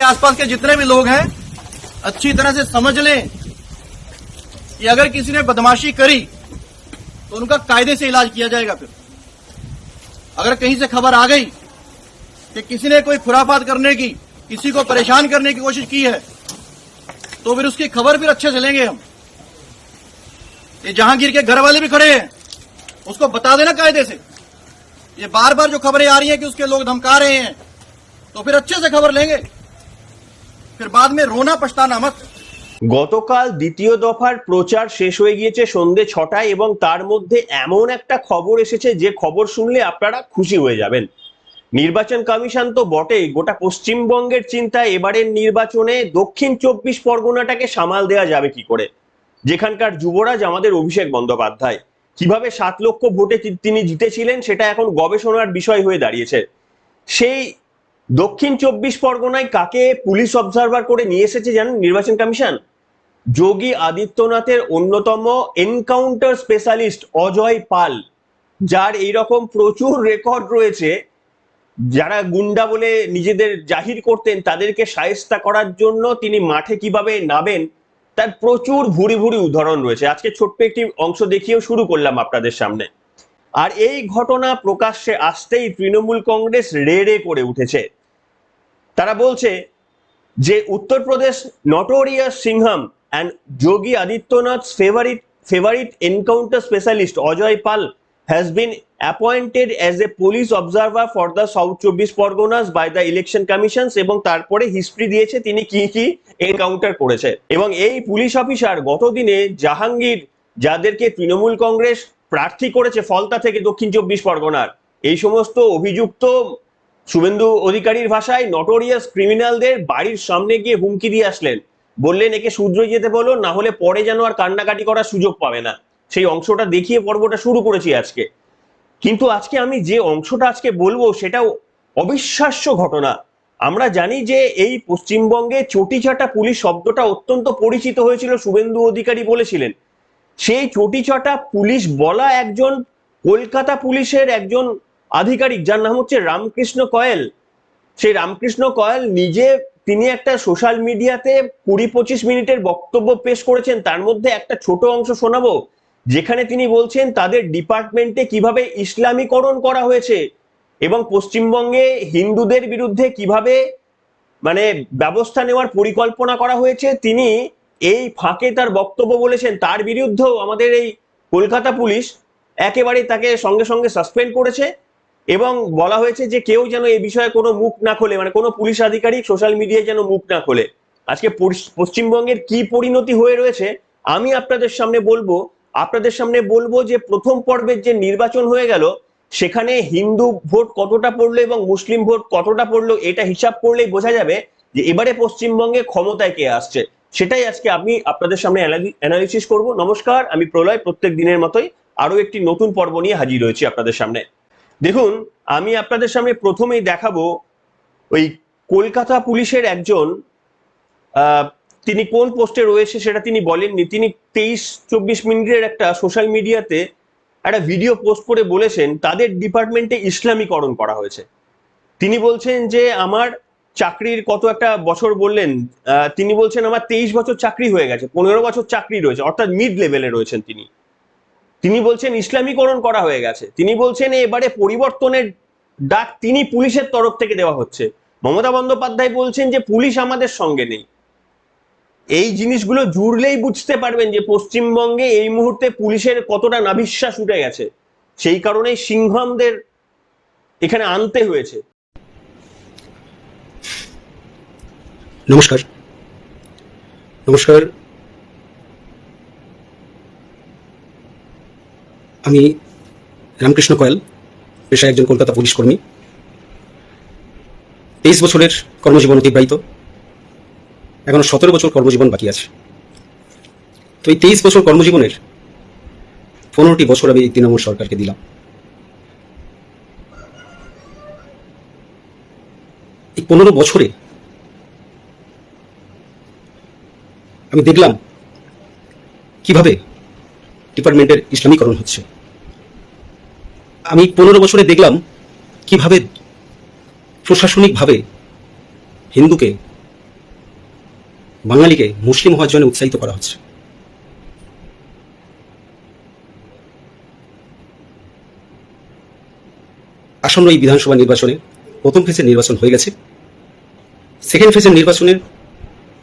आसपास के जितने भी लोग हैं अच्छी तरह से समझ लें कि अगर किसी ने बदमाशी करी तो उनका कायदे से इलाज किया जाएगा। फिर अगर कहीं से खबर आ गई कि किसी ने कोई खुराफात करने की, किसी को परेशान करने की कोशिश की है, तो फिर उसकी खबर फिर अच्छे से लेंगे हम। ये जहांगीर के घर वाले भी खड़े हैं, उसको बता देना कायदे से। ये बार बार जो खबरें आ रही हैं कि उसके लोग धमका रहे हैं, तो फिर अच्छे से खबर लेंगे, फिर बाद में रोना पछताना मत। গতকাল দ্বিতীয় দফার প্রচার শেষ হয়ে গিয়েছে সন্ধ্যে 6টায় এবং তার মধ্যে এমন একটা খবর এসেছে যে খবর শুনলে আপনারা খুশি হয়ে যাবেন। নির্বাচন কমিশন তো বটেই, গোটা পশ্চিমবঙ্গের চিন্তায় এবারের নির্বাচনে দক্ষিণ 24 পরগনাটাকে সামাল দেওয়া যাবে কি করে, যেখানকার যুবরাজ আমাদের অভিষেক বন্দ্যোপাধ্যায় কিভাবে 7 লক্ষ ভোটে তিনি জিতেছিলেন সেটা এখন গবেষণার বিষয় হয়ে দাঁড়িয়েছে। সেই দক্ষিণ 24 পরগনায় কাকে পুলিশ অবজারভার করে নিয়ে এসেছে জানেন নির্বাচন কমিশন? যোগী আদিত্যনাথের অন্যতম এনকাউন্টার স্পেশালিস্ট অজয় পাল, যার এইরকম প্রচুর রেকর্ড রয়েছে। যারা গুন্ডা বলে নিজেদের জাহির করতেন তাদেরকে শায়েস্তা করার জন্য তিনি মাঠে কিভাবে নামেন তার প্রচুর ভুরি ভুরি উদাহরণ রয়েছে। আজকে ছোট্ট একটি অংশ দেখিয়েও শুরু করলাম আপনাদের সামনে। আর এই ঘটনা প্রকাশ্যে আসতেই তৃণমূল কংগ্রেস রে রে করে উঠেছে। তারা বলছে যে Uttar Pradesh notorious Singham and Yogi Adityanath's favorite encounter specialist Ajay Pal has been appointed as a police observer for the South 24 Parganas by the Election Commissions এবং তারপরে হিস্ট্রি দিয়েছে তিনি কি কি এনকাউন্টার করেছে। এবং এই পুলিশ অফিসার গতদিনে জাহাঙ্গীর, যাদেরকে তৃণমূল কংগ্রেস প্রার্থী করেছে ফলতা থেকে দক্ষিণ 24 পরগনার, এই সমস্ত অভিযুক্ত শুভেন্দু অধিকারীর ভাষায় নটোরিয়াস ক্রিমিনালদের বাড়ির সামনে গিয়ে হুমকি দিয়ে আসলেন, বললেন একে শুধরে যেতে বলো, না হলে পরে যেন আর কান্নাকাটি করার সুযোগ পাবে না। সেই অংশটা দেখিয়ে পর্বটা শুরু করেছি আজকে। কিন্তু আজকে আমি যে অংশটা আজকে বলবো সেটাও অবিশ্বাস্য ঘটনা। আমরা জানি যে এই পশ্চিমবঙ্গে চটিচাটা পুলিশ শব্দটা অত্যন্ত পরিচিত হয়েছিল, শুভেন্দু অধিকারী বলেছিলেন। সেই চটিচাটা পুলিশ বলা একজন কলকাতা পুলিশের একজন আধিকারিক, যার নাম হচ্ছে রামকৃষ্ণ কয়েল। সেই রামকৃষ্ণ কয়েল নিজে তিনি একটা সোশ্যাল মিডিয়াতে 20-25 মিনিটের বক্তব্য পেশ করেছেন। তার মধ্যে একটা ছোট অংশ শোনাবো, যেখানে তিনি বলছেন তাদের ডিপার্টমেন্টে কিভাবে ইসলামীকরণ করা হয়েছে এবং পশ্চিমবঙ্গে হিন্দুদের বিরুদ্ধে কিভাবে ব্যবস্থা নেওয়ার পরিকল্পনা করা হয়েছে। তিনি এই ফাঁকে তার বক্তব্য বলেছেন, তার বিরুদ্ধেও আমাদের এই কলকাতা পুলিশ একেবারে তাকে সঙ্গে সঙ্গে সাসপেন্ড করেছে এবং বলা হয়েছে যে কেউ যেন এই বিষয়ে কোনো মুখ না খোলে, কোনো পুলিশ আধিকারিক সোশ্যাল মিডিয়ায় যেন মুখ না খোলে। আজকে পশ্চিমবঙ্গের কি পরিণতি হয়ে রয়েছে আমি আপনাদের সামনে বলবো যে প্রথম পর্বের যে নির্বাচন হয়ে গেল সেখানে হিন্দু ভোট কতটা পড়লো এবং মুসলিম ভোট কতটা পড়লো, এটা হিসাব করলেই বোঝা যাবে যে এবারে পশ্চিমবঙ্গে ক্ষমতায় কে আসছে। সেটাই আজকে আমি আপনাদের সামনে অ্যানালিসিস করব। নমস্কার, আমি প্রলয়। প্রত্যেক দিনের মতোই আরো একটি নতুন পর্ব নিয়ে হাজির হয়েছি আপনাদের সামনে। দেখুন, আমি আপনাদের সামনে প্রথমেই দেখাবো ওই কলকাতা পুলিশের একজন, তিনি কোন পোস্টে রয়েছে সেটা তিনি বলেননি। তিনি 23-24 মিনিটের একটা সোশ্যাল মিডিয়াতে একটা ভিডিও পোস্ট করে বলেছেন তাদের ডিপার্টমেন্টে ইসলামীকরণ করা হয়েছে। তিনি বলছেন যে আমার চাকরির কত একটা বছর বললেন, তিনি বলছেন আমার 23 বছর চাকরি হয়ে গেছে, 15 বছর চাকরি রয়েছে, অর্থাৎ মিড লেভেলে রয়েছেন তিনি বলছেন ইসলামীকরণ করা হয়ে গেছে। তিনি বলছেন এবারে পরিবর্তনের ডাক তিনি পুলিশের তরফ থেকে দেওয়া হচ্ছে। মমতা বন্দ্যোপাধ্যায় বলছেন যে পুলিশ আমাদের সঙ্গে নেই। এই জিনিসগুলো জুড়লেই বুঝতে পারবেন যে পশ্চিমবঙ্গে এই মুহূর্তে পুলিশের কতটা নাভিশ্বাস উঠে গেছে। সেই কারণেই সিংহামদের এখানে আনতে হয়েছে। নমস্কার। আমি রামকৃষ্ণ কয়েল, পেশায় একজন কলকাতা পুলিশ কর্মী। 23 বছরের কর্মজীবন অতিবাহিত, এখনো 17 বছর কর্মজীবন বাকি আছে। তো এই 23 বছর কর্মজীবনের 15টি বছর আমি তৃণমূল সরকারকে দিলাম। এই 15 বছরে আমি দেখলাম কিভাবে ডিপার্টমেন্টের ইসলামীকরণ হচ্ছে। আমি 15 বছরে দেখলাম কিভাবে প্রশাসনিকভাবে হিন্দুকে, বাঙালিকে মুসলিম হওয়ার জন্য উৎসাহিত করা হচ্ছে। আসন্ন এই বিধানসভা নির্বাচনে প্রথম ফেজের নির্বাচন হয়ে গেছে। সেকেন্ড ফেজের নির্বাচনের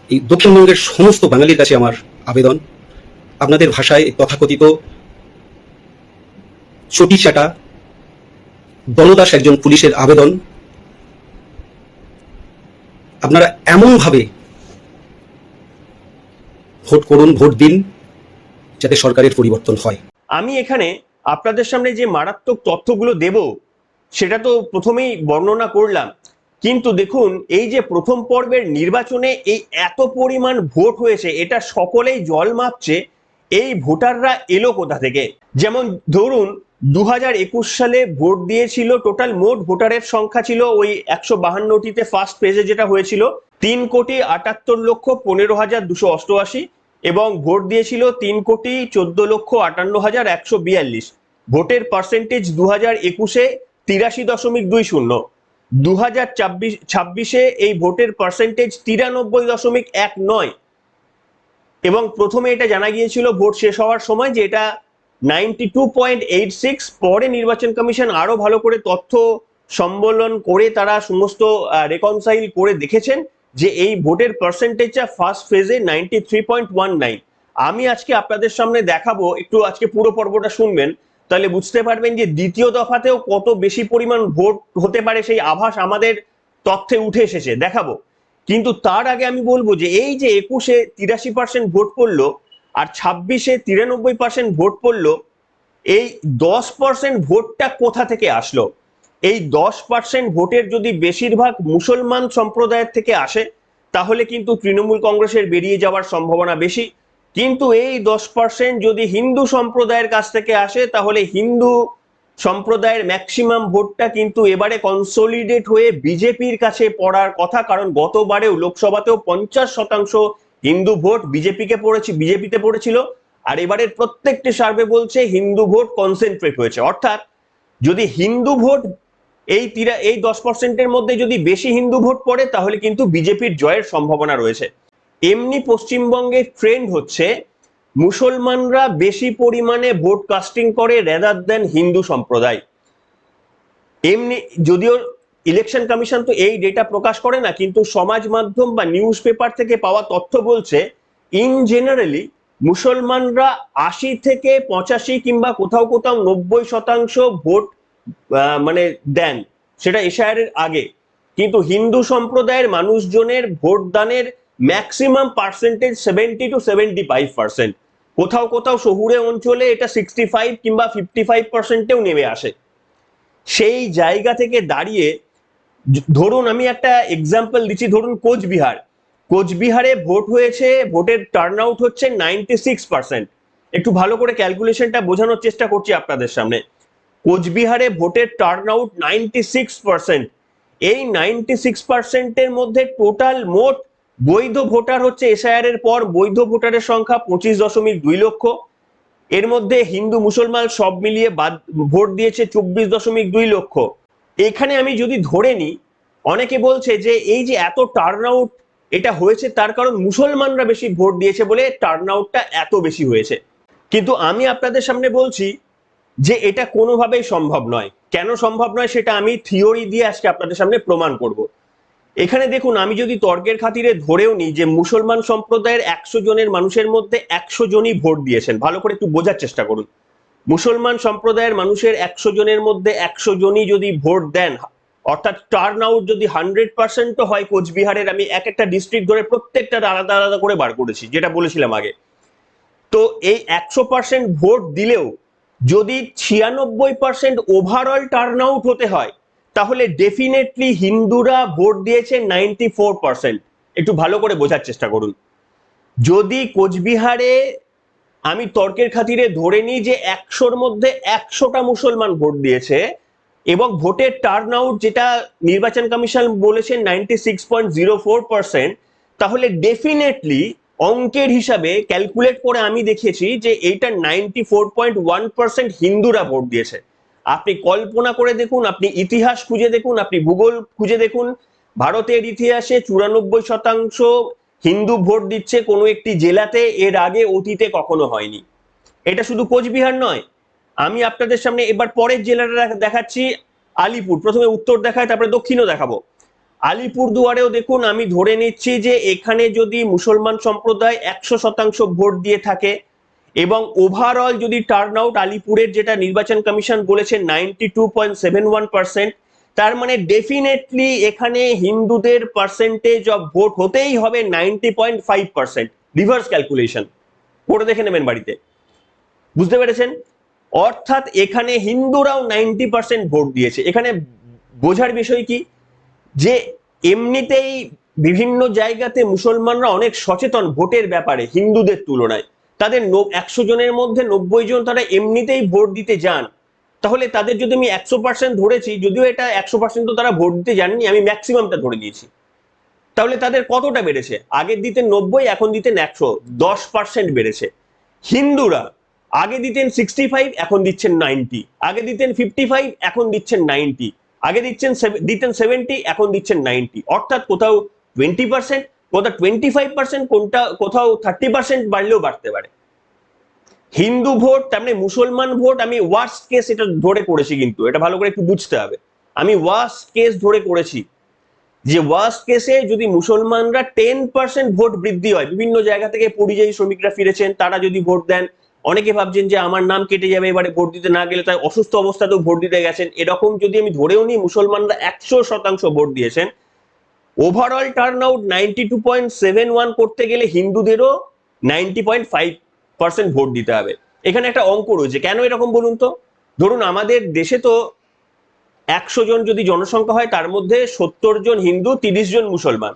এই দক্ষিণবঙ্গের সমস্ত বাঙালির কাছে আমার আবেদন, আপনাদের ভাষায় তথাকথিত চটি চাটা দলদাস একজন পুলিশের আবেদন, আপনারা এমনভাবে ভোট করুন, ভোট দিন, যাতে সরকারের পরিবর্তন হয়। আমি এখানে আপনাদের সামনে যে মারাত্মক তথ্যগুলো দেব সেটা তো প্রথমেই বর্ণনা করলাম, কিন্তু দেখুন এই যে প্রথম পর্বের নির্বাচনে এই এত পরিমাণ ভোট হয়েছে, এটা সকলেই জল মাপছে এই ভোটাররা এলো কোথা থেকে। যেমন ধরুন 2021 সালে ভোট দিয়েছিল, টোটাল মোট ভোটারের সংখ্যা ছিল ওই 152টিতে ফার্স্ট পেজে যেটা হয়েছিল 3,78,15,288 এবং ভোট দিয়েছিল 3,14,58,142। ভোটের পার্সেন্টেজ 2021-এ 83.20, 2026-এ এই ভোটের পার্সেন্টেজ 93.19 এবং প্রথমে এটা জানা গিয়েছিল ভোট শেষ হওয়ার সময় যে এটা 92.86। পরে নির্বাচন কমিশন আরো ভালো করে তথ্য সম্বলন করে তারা সমস্ত রেকনসাইল করে দেখেছেন যে এই ভোটের পার্সেন্টেজটা ফার্স্ট ফেজে 93.19। আমি আজকে আপনাদের সামনে দেখাবো, একটু আজকে পুরো পর্বটা শুনবেন, তাহলে বুঝতে পারবেন যে দ্বিতীয় দফাতেও কত বেশি পরিমাণ ভোট হতে পারে সেই আভাস আমাদের তথ্যে উঠে এসেছে, দেখাবো। কিন্তু তার আগে আমি বলবো যে এই যে 21-এ 83% ভোট পড়লো আর 26-এ 93% ভোট পড়লো, এই 10% ভোটটা কোথা থেকে আসলো? এই 10% ভোটের যদি বেশিরভাগ মুসলমান সম্প্রদায়ের থেকে আসে তাহলে কিন্তু তৃণমূল কংগ্রেসের বেরিয়ে যাওয়ার সম্ভাবনা বেশি, কিন্তু এই 10% যদি হিন্দু সম্প্রদায়ের কাছ থেকে আসে তাহলে হিন্দু সম্প্রদায়ের ম্যাক্সিমাম ভোটটা কিন্তু এবারে কনসোলিডেট হয়ে বিজেপির কাছে পড়ার কথা, কারণ গতবারেও লোকসভাতেও 50% হিন্দু ভোট বিজেপিতে পড়েছিল, আর এবারের প্রত্যেকটি সার্ভে বলছে হিন্দু ভোট কনসেন্ট্রেট হয়েছে। অর্থাৎ যদি হিন্দু ভোট এই 10%-এর মধ্যে যদি বেশি হিন্দু ভোট পড়ে তাহলে কিন্তু বিজেপির জয়ের সম্ভাবনা রয়েছে। এমনি পশ্চিমবঙ্গের ট্রেন্ড হচ্ছে মুসলমানরা বেশি পরিমাণে ভোট কাস্টিং করে রেদার দেন হিন্দু সম্প্রদায়। এমনি যদিও ইলেকশন কমিশন তো এই ডেটা প্রকাশ করে না, কিন্তু সমাজ মাধ্যম বা নিউজ পেপার থেকে পাওয়া তথ্য বলছে ইন জেনারেলি মুসলমানরা 80 থেকে 85 কিংবা কোথাও কোথাও 90% ভোট মানে দেন, সেটা এশায়ারের আগে। কিন্তু হিন্দু সম্প্রদায়ের মানুষজনের ভোট দানের ম্যাক্সিমাম পার্সেন্টেজ 70 to 75%, কোথাও কোথাও শহুরে অঞ্চলে এটা 65 কিংবা 55%-এও নেমে আসে। সেই জায়গা থেকে দাঁড়িয়ে ধরুন আমি একটা এক্সাম্পল দিচ্ছি, ধরুন কোচবিহারে ভোট হয়েছে, ভোটের টার্ন আউট হচ্ছে 96%। একটু ভালো করে ক্যালকুলেশনটা বোঝানোর চেষ্টা করছি আপনাদের সামনে। কোচবিহারে ভোটের টার্ন আউট 96%। এই 96%-এর মধ্যে টোটাল মোট বৈধ ভোটার হচ্ছে এসআইআর এর পর বৈধ ভোটারের সংখ্যা 25.2 লক্ষ। এর মধ্যে হিন্দু মুসলমান সব মিলিয়ে ভোট দিয়েছে 24.2 লক্ষ। এখানে আমি যদি ধরে নিই, অনেকে বলছে যে এই যে এত টার্ন আউট এটা হয়েছে তার কারণ মুসলমানরা বেশি ভোট দিয়েছে বলে টার্ন আউটটা এত বেশি হয়েছে, কিন্তু আমি আপনাদের সামনে বলছি যে এটা কোনোভাবেই সম্ভব নয়। কেন সম্ভব নয় সেটা আমি থিওরি দিয়ে আজকে আপনাদের সামনে প্রমাণ করব। এখানে দেখুন, আমি যদি তর্কের খাতিরে ধরেও নিই যে মুসলমান সম্প্রদায়ের 100 জনের মানুষের মধ্যে 100 জনই ভোট দিয়েছেন, ভালো করে একটু বোঝার চেষ্টা করুন। মুসলমান সম্প্রদায়ের মানুষের 100 জনের মধ্যে 100 জনই যদি ভোট দেন, অর্থাৎ টার্ন আউট যদি 100% হয় কোচবিহারের, আমি এক একটা ডিস্ট্রিক্ট ধরে প্রত্যেকটা আলাদা আলাদা করে বার করেছি যেটা বলেছিলাম আগে, তো এই 100% ভোট দিলেও যদি 96% ওভারঅল টার্ন আউট হতে হয় তাহলে ডেফিনেটলি হিন্দুরা ভোট দিয়েছে 94%। একটু ভালো করে বোঝার চেষ্টা করুন। যদি কোচবিহারে আমি তর্কের খাতিরে ধরে নিই যে 100-র মধ্যে 100টা মুসলমান ভোট দিয়েছে এবং ভোটের টার্ন আউট যেটা নির্বাচন কমিশন বলেছে 96.04%, তাহলে ডেফিনেটলি অঙ্কের হিসাবে ক্যালকুলেট করে আমি দেখিয়েছি যে এইটা 94.1% হিন্দুরা ভোট দিয়েছে। আপনি কল্পনা করে দেখুন, আপনি ইতিহাস খুঁজে দেখুন, আপনি ভূগোল খুঁজে দেখুন, ভারতের ইতিহাসে 94% হিন্দু ভোট দিচ্ছে কোনো একটি জেলাতে, এর আগে অতীতে কখনো হয়নি। এটা শুধু কোচবিহার নয়, আমি আপনাদের সামনে এবার পরের জেলাটা দেখাচ্ছি, আলিপুর। প্রথমে উত্তর দেখায়, তারপরে দক্ষিণও দেখাবো। আলিপুরদুয়ারেও দেখুন, আমি ধরে নিচ্ছি যে এখানে যদি মুসলমান সম্প্রদায় 100% ভোট দিয়ে থাকে এবং ওভারঅল যদি টার্ন আউট আলিপুরের, যেটা নির্বাচন কমিশন বলেছে 92.71%, তার মানে ডেফিনেটলি এখানে হিন্দুদের পার্সেন্টেজ অফ ভোট হতেই হবে 90.5%। রিভার্স ক্যালকুলেশন করে দেখে নেবেন বাড়িতে, বুঝতে পেরেছেন? অর্থাৎ এখানে হিন্দুরাও 90% ভোট দিয়েছে। এখানে বোঝার বিষয় কি, যে এমনিতেই বিভিন্ন জায়গাতে মুসলমানরা অনেক সচেতন ভোটের ব্যাপারে হিন্দুদের তুলনায়। তাদের 100 জনের মধ্যে 90 জন তারা এমনিতেই ভোট দিতে যান। তাহলে তাদের যদি আমি 100% ধরেছি, যদিও এটা 100% তো তারা ভোট দিতে যাননি, আমি ম্যাক্সিমামটা ধরে নিয়েছি, তাহলে তাদের কতটা বেড়েছে? আগের দিতেন 90, এখন দিতেন 100, 10% বেড়েছে। হিন্দুরা আগে দিতেন 65, এখন দিচ্ছেন 90, আগে দিতেন 55, এখন দিচ্ছেন 90, আগে দিতেন 70, এখন দিচ্ছেন 90। অর্থাৎ কোথাও 20%, কোথাও 25%, কোথাও 30% বাড়লেও বাড়তে পারে। হিন্দু ভোট তার মানে মুসলমান ভোট, আমি ওয়ার্স্ট কেস এটা ধরে করেছি, কিন্তু এটা ভালো করে একটু বুঝতে হবে। আমি ওয়ার্স্ট কেস ধরে করেছি যে ওয়ার্স্ট কেসে যদি মুসলমানরা 10% ভোট বৃদ্ধি হয়, বিভিন্ন জায়গা থেকে পরিযায়ী শ্রমিকরা ফিরেছেন, তারা যদি ভোট দেন, অনেকে ভাবছেন যে আমার নাম কেটে যাবে এবারে ভোট দিতে না গেলে, তাই অসুস্থ অবস্থাতেও ভোট দিতে গেছেন, এরকম যদি আমি ধরেও নিই মুসলমানরা 100% ভোট দিয়েছেন, ওভারঅল টার্ন আউট 92.71 করতে গেলে হিন্দুদেরও 90.5% ভোট দিতে হবে। এখানে একটা অঙ্ক রয়েছে, কেন এরকম বলুন তো? ধরুন আমাদের দেশে তো 100 জন যদি জনসংখ্যা হয়, তার মধ্যে 70 জন হিন্দু, 30 জন মুসলমান।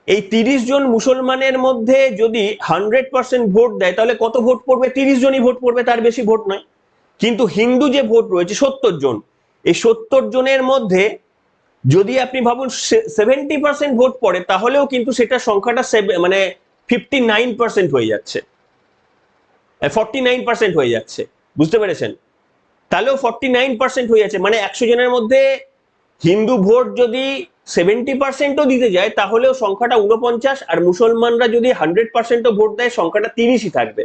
এই 30 জন মুসলমানের মধ্যে যদি 100% ভোট দেয়, তাহলে কত ভোট পড়বে? 30 জনই ভোট পড়বে, তার বেশি ভোট নয়। কিন্তু হিন্দু যে ভোট রয়েছে 70 জন, এই 70 জনের মধ্যে যদি আপনি ভাবুন 70% ভোট পড়ে, তাহলেও কিন্তু সেটা সংখ্যাটা মানে 59% হয়ে যাচ্ছে, 49% হয়ে যাচ্ছে, বুঝতে পেরেছেন? তাহলেও 49% হয়ে যাচ্ছে, মানে 100 জনের মধ্যে হিন্দু ভোট যদি 70%ও দিতে যায়, তাহলেও সংখ্যাটা 49, আর মুসলমানরা যদি 100%ও ভোট দেয়, সংখ্যাটা 30ই থাকবে।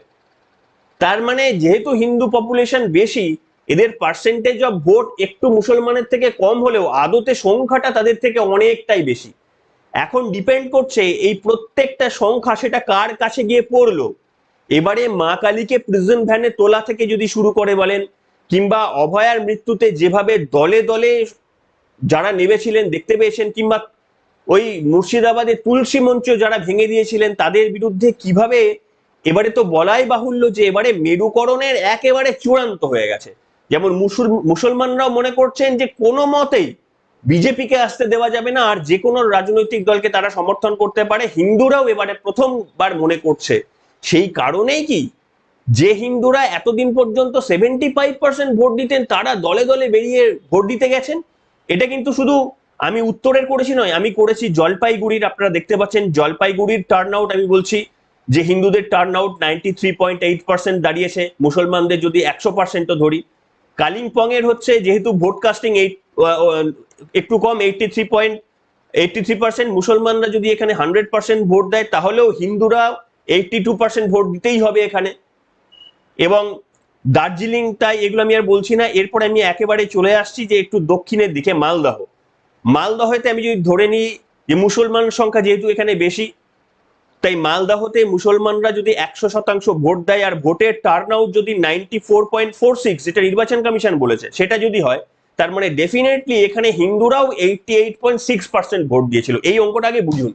তার মানে যেহেতু হিন্দু পপুলেশন বেশি, এদের পার্সেন্টেজ অফ ভোট একটু মুসলমানের থেকে কম হলেও আদতে সংখ্যাটা তাদের থেকে অনেকটাই বেশি। এখন ডিপেন্ড করছে এই প্রত্যেকটা সংখ্যা সেটা কার কাছে গিয়ে পড়লো। এবারে মা কালীকে প্রিজন ভ্যানে তোলা থেকে যদি শুরু করে বলেন, কিংবা অভয়ার মৃত্যুতে যেভাবে দলে দলে যারা নেমেছিলেন দেখতে পেয়েছেন, কিংবা ওই মুর্শিদাবাদে তুলসী মঞ্চ যারা ভেঙে দিয়েছিলেন তাদের বিরুদ্ধে কিভাবে, এবারে তো বলাই বাহুল্য যে এবারে মেরুকরণের একেবারে চূড়ান্ত হয়ে গেছে। যেমন মুসলমানরাও মনে করছেন যে কোনো মতেই বিজেপিকে আসতে দেওয়া যাবে না, আর যে কোনো রাজনৈতিক দলকে তারা সমর্থন করতে পারে, হিন্দুরাও এবারে প্রথমবার মনে করছে। সেই কারণেই কি যে হিন্দুরা এতদিন পর্যন্ত 75% ভোট দিতেন, তারা দলে দলে বেরিয়ে ভোট দিতে গেছেন। এটা কিন্তু শুধু আমি উত্তরের করেছি নয়, আমি করেছি জলপাইগুড়ির। আপনারা দেখতে পাচ্ছেন জলপাইগুড়ির টার্ন আউট, আমি বলছি যে হিন্দুদের টার্ন আউট 93.8% দাঁড়িয়েছে, মুসলমানদের যদি 100%ও ধরি। কালিম্পং এর হচ্ছে যেহেতু ভোট কাস্টিং একটু কম, 83%, মুসলমানরা যদি এখানে 100% ভোট দেয়, তাহলেও হিন্দুরা 82% ভোট দিতেই হবে এখানে। এবং দার্জিলিং, তাই এগুলো আমি আর বলছি না। এরপরে আমি একেবারে চলে আসছি যে একটু দক্ষিণের দিকে, মালদহতে আমি যদি ধরে নিই যে মুসলমান সংখ্যা যেহেতু এখানে বেশি, তাই মালদহতে মুসলমানরা যদি 100% ভোট দেয়, আর ভোটের টার্ন আউট যদি 94.46, যেটা নির্বাচন কমিশন বলেছে, সেটা যদি হয়, তার মানে ডেফিনেটলি এখানে হিন্দুরাও 88.6% ভোট দিয়েছিল। এই অঙ্কটা আগে বুঝুন।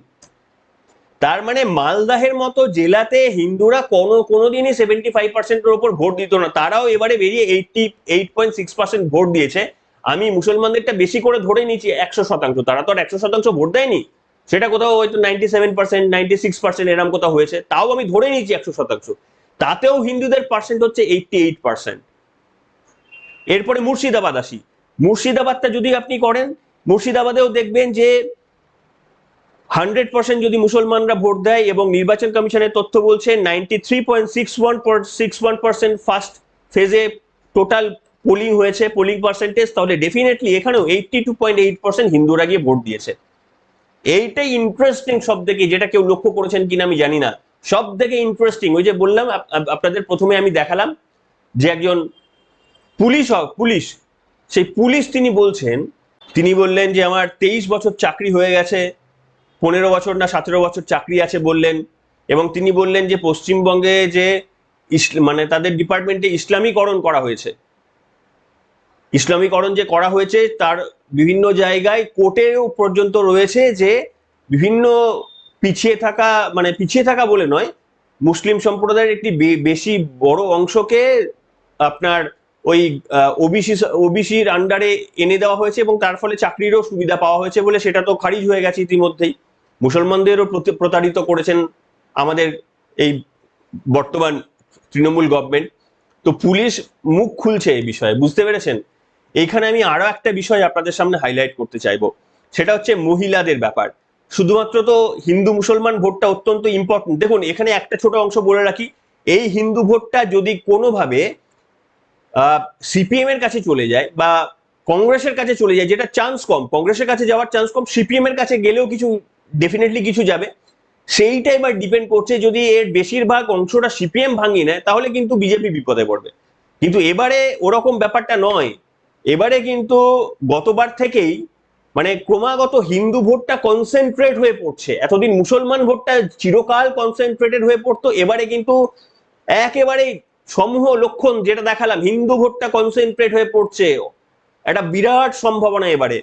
তার মানে মালদাহের মতো জেলাতে হিন্দুরা কোনোদিনই 75%-এর উপর ভোট দিত না, তারাও এবারে বেরিয়ে 88.6% ভোট দিয়েছে। আমি মুসলমানদেরটা বেশি করে ধরে নিচ্ছি 100%, তারা তো আর 100% ভোট দেয়নি, সেটা কোথাও হয়তো 97%, 96% এরকম কোথাও হয়েছে, তাও আমি ধরে নিচ্ছি 100%। তাতেও হিন্দুদের পার্সেন্ট হচ্ছে 88%। এরপরে মুর্শিদাবাদ আসি। মুর্শিদাবাদটা যদি আপনি করেন, মুর্শিদাবাদেও দেখবেন যে 100% যদি মুসলমানরা ভোট দেয় এবং নির্বাচন কমিশনের তথ্য বলছে 93.61% ফার্স্ট ফেজে টোটাল পোলিং হয়েছে, পোলিং পার্সেন্টেজ, তাহলে ডেফিনেটলি এখানেও 82.8% হিন্দুরা গিয়ে ভোট দিয়েছে। এইটাই ইন্টারেস্টিং সব থেকে, যেটা কেউ লক্ষ্য করেছেন কিনা আমি জানি না, সব থেকে ইন্টারেস্টিং ওই যে বললাম আপনাদের প্রথমে আমি দেখালাম যে একজন পুলিশ সেই পুলিশ তিনি বললেন যে আমার 23 বছর চাকরি হয়ে গেছে, 15 বছর না 17 বছর চাকরি আছে বললেন, এবং তিনি বললেন যে পশ্চিমবঙ্গে যে মানে তাদের ডিপার্টমেন্টে ইসলামীকরণ করা হয়েছে, ইসলামীকরণ যে করা হয়েছে তার বিভিন্ন জায়গায় কোর্টেও পর্যন্ত রয়েছে যে বিভিন্ন পিছিয়ে থাকা বলে নয়, মুসলিম সম্প্রদায়ের একটি বেশি বড় অংশকে আপনার ওই ওবিসির আন্ডারে এনে দেওয়া হয়েছে এবং তার ফলে চাকরিরও সুবিধা পাওয়া হয়েছে বলে সেটা তো খারিজ হয়ে গেছে ইতিমধ্যেই। মুসলমানদেরও প্রতারিত করেছেন আমাদের এই বর্তমান তৃণমূল গভর্নমেন্ট। তো পুলিশ মুখ খুলছে এই বিষয়ে, বুঝতে পেরেছেন? এইখানে আমি আরো একটা বিষয় আপনাদের সামনে হাইলাইট করতে চাইবো, সেটা হচ্ছে মহিলাদের ব্যাপার। শুধুমাত্র তো হিন্দু মুসলমান ভোটটা অত্যন্ত ইম্পর্টেন্ট। দেখুন এখানে একটা ছোট অংশ বলে রাখি, এই হিন্দু ভোটটা যদি কোনোভাবে সিপিএম এর কাছে চলে যায় বা কংগ্রেসের কাছে চলে যায়, যেটা চান্স কম, কংগ্রেসের কাছে যাওয়ার চান্স কম, সিপিএম এর কাছে গেলেও কিছু ডেফিনেটলি কিছু যাবে। সেইটা এবার ডিপেন্ড করছে, যদি এর বেশিরভাগ অংশটা সিপিএম ভাঙিয়ে নেয় তাহলে কিন্তু বিজেপি বিপদে পড়বে। কিন্তু এবারে ওরকম ব্যাপারটা নয়, এবারে কিন্তু গতবার থেকেই মানে ক্রমাগত হিন্দু ভোটটা কনসেন্ট্রেট হয়ে পড়ছে। এতদিন মুসলমান ভোটটা চিরকাল কনসেন্ট্রেটেড হয়ে পড়তো, এবারে কিন্তু একেবারে সমূহ লক্ষণ যেটা দেখালাম, হিন্দু ভোটটা কনসেন্ট্রেট হয়ে পড়ছে, একটা বিরাট সম্ভাবনা এবারে।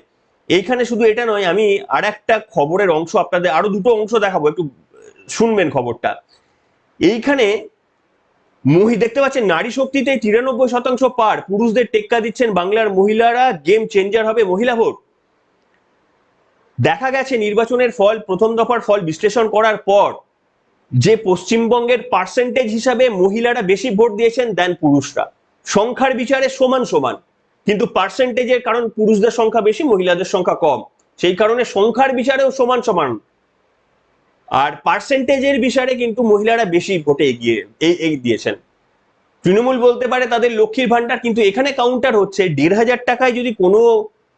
এইখানে শুধু এটা নয়, আমি আর একটা খবরের অংশ আপনাদের, আরো দুটো অংশ দেখাবো, একটু শুনবেন খবরটা। এইখানে দেখতে পাচ্ছেন নারী শক্তিতে 93% পার, পুরুষদের টেক্কা দিচ্ছেন বাংলার মহিলারা, গেম চেঞ্জার হবে মহিলা ভোট। দেখা গেছে নির্বাচনের ফল, প্রথম দফার ফল বিশ্লেষণ করার পর যে পশ্চিমবঙ্গের পার্সেন্টেজ হিসাবে মহিলারা বেশি ভোট দিয়েছেন দেন পুরুষরা, সংখ্যার বিচারে সমান সমান, কিন্তু পার্সেন্টেজের কারণ পুরুষদের সংখ্যা বেশি মহিলাদের সংখ্যা কম, সেই কারণে সংখ্যার বিচারেও সমান সমান, আর পার্সেন্টেজের বিচারে কিন্তু মহিলারা বেশি ভোটে এগিয়ে দিয়েছেন। তৃণমূল বলতে পারে তাদের লক্ষ্মীর ভান্ডার, কিন্তু এখানে কাউন্টার হচ্ছে 1,500 টাকায় যদি কোনো,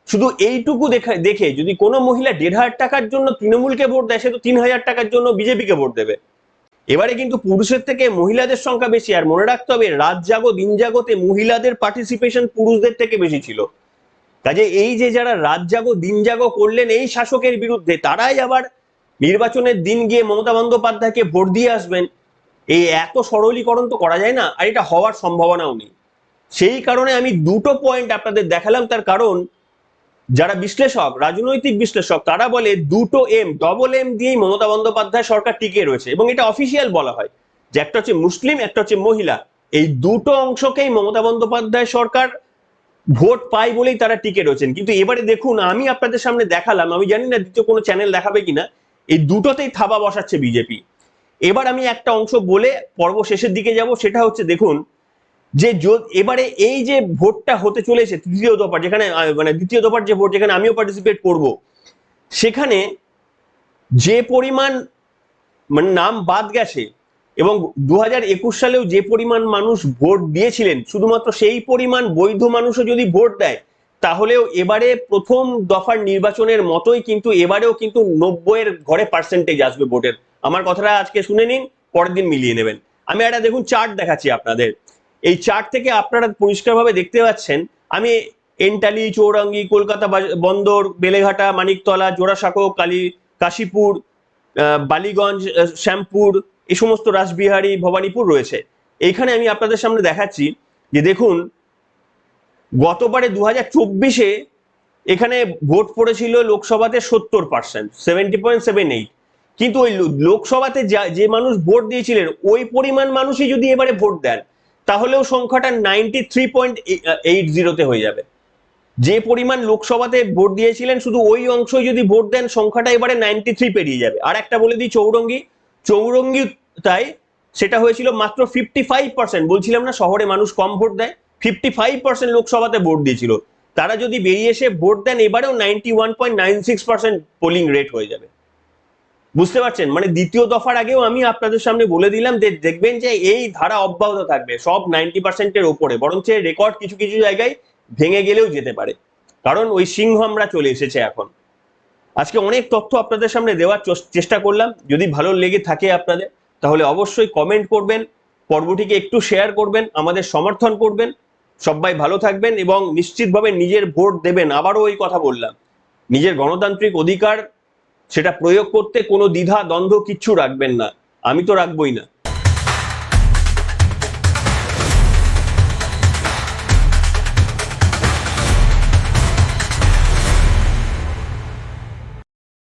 শুধু এইটুকু দেখে যদি কোনো মহিলা 1,500 টাকার জন্য তৃণমূলকে ভোট দেয়, সে তো 3,000 টাকার জন্য বিজেপিকে ভোট দেবে। এবারে কিন্তু পুরুষের থেকে মহিলাদের সংখ্যা বেশি, আর মনে রাখতে হবে রাত জাগো দিন জাগোতে মহিলাদের পার্টিসিপেশন পুরুষদের থেকে বেশি ছিল। কাজে এই যে যারা রাত জাগো দিন জাগো করলেন এই শাসকের বিরুদ্ধে, তারাই আবার নির্বাচনের দিন গিয়ে মমতা বন্দ্যোপাধ্যায়কে ভোট দিয়ে আসবেন, এই এত সরলীকরণ তো করা যায় না, আর এটা হওয়ার সম্ভাবনাও নেই। সেই কারণে আমি দুটো পয়েন্ট আপনাদের দেখালাম, তার কারণ যারা বিশ্লেষক, রাজনৈতিক বিশ্লেষক, তারা বলে দুটো ডবল এম দিয়েই মমতা বন্দ্যোপাধ্যায় সরকার টিকে রয়েছে, এবং এটা অফিসিয়াল বলা হয় যে একটা হচ্ছে মুসলিম, একটা হচ্ছে মহিলা, এই দুটো অংশকেই মমতা বন্দ্যোপাধ্যায় সরকার ভোট পায় বলেই তারা টিকে রয়েছেন। কিন্তু এবারে দেখুন, আমি আপনাদের সামনে দেখালাম, আমি জানি না দ্বিতীয় কোনো চ্যানেল দেখাবে কিনা, এই দুটোতেই থাবা বসাচ্ছে বিজেপি। এবার আমি একটা অংশ বলে পর্ব শেষের দিকে যাব, সেটা হচ্ছে দেখুন যে এবারে এই যে ভোটটা হতে চলেছে তৃতীয় দফার, যেখানে মানে দ্বিতীয় দফার যে ভোট, যেখানে আমিও পার্টিসিপেট করব, সেখানে যে পরিমাণ মানে নাম বাদ গেছে এবং 2021 সালেও যে পরিমাণ মানুষ ভোট দিয়েছিলেন, শুধুমাত্র সেই পরিমাণ বৈধ মানুষও যদি ভোট দেয়, তাহলেও এবারে প্রথম দফার নির্বাচনের মতোই কিন্তু এবারেও কিন্তু 90-এর ঘরে পার্সেন্টেজ আসবে ভোটের। আমার কথাটা আজকে শুনে নিন, পরের দিন মিলিয়ে নেবেন। আমি একটা দেখুন চার্ট দেখাচ্ছি আপনাদের, এই চার্ট থেকে আপনারা পরিষ্কারভাবে দেখতে পাচ্ছেন, আমি এন্টালি, চৌরঙ্গি, কলকাতা বন্দর, বেলেঘাটা, মানিকতলা, জোড়াসাঁকো, কাশীপুর, বালিগঞ্জ, শ্যামপুর, এই সমস্ত, রাসবিহারী, ভবানীপুর রয়েছে। এইখানে আমি আপনাদের সামনে দেখাচ্ছি যে দেখুন গতবারে 2024-এ এখানে ভোট পড়েছিল লোকসভাতে 70%, 70.78, কিন্তু ওই লোকসভাতে যে মানুষ ভোট দিয়েছিলেন ওই পরিমাণ মানুষই যদি এবারে ভোট দেন, তাহলেও সংখ্যাটা 93.80-তে হয়ে যাবে। যে পরিমাণ লোকসভাতে ভোট দিয়েছিলেন শুধু ওই অংশই যদি ভোট দেন, সংখ্যাটা এবারে 93 পেরিয়ে যাবে। আর একটা বলে দিই, চৌরঙ্গি তাই সেটা হয়েছিল মাত্র 55%। বলছিলাম না শহরে মানুষ কম ভোট দেয়, 55% লোকসভাতে ভোট দিয়েছিল, তারা যদি বেরিয়ে এসে ভোট দেন এবারেও 91.96% পোলিং রেট হয়ে যাবে। বুঝতে পারছেন? মানে দ্বিতীয় দফার আগেও আমি আপনাদের সামনে বলে দিলাম যে দেখবেন যে এই ধারা অব্যাহত থাকবে সব 90% ওপরে, বরঞ্চ রেকর্ড কিছু কিছু জায়গায় ভেঙে গেলেও যেতে পারে, কারণ ওই সিংহ আমরা চলে এসেছে এখন। আজকে অনেক তথ্য আপনাদের সামনে দেওয়ার চেষ্টা করলাম। যদি ভালো লেগে থাকে আপনাদের, তাহলে অবশ্যই কমেন্ট করবেন, পর্বটিকে একটু শেয়ার করবেন, আমাদের সমর্থন করবেন। সবাই ভালো থাকবেন এবং নিশ্চিতভাবে নিজের ভোট দেবেন। আবারও ওই কথা বললাম, নিজের গণতান্ত্রিক অধিকার সেটা প্রয়োগ করতে কোনো দ্বিধা দ্বন্দ্ব কিচ্ছু রাখবেন না, আমি তো রাখবই না।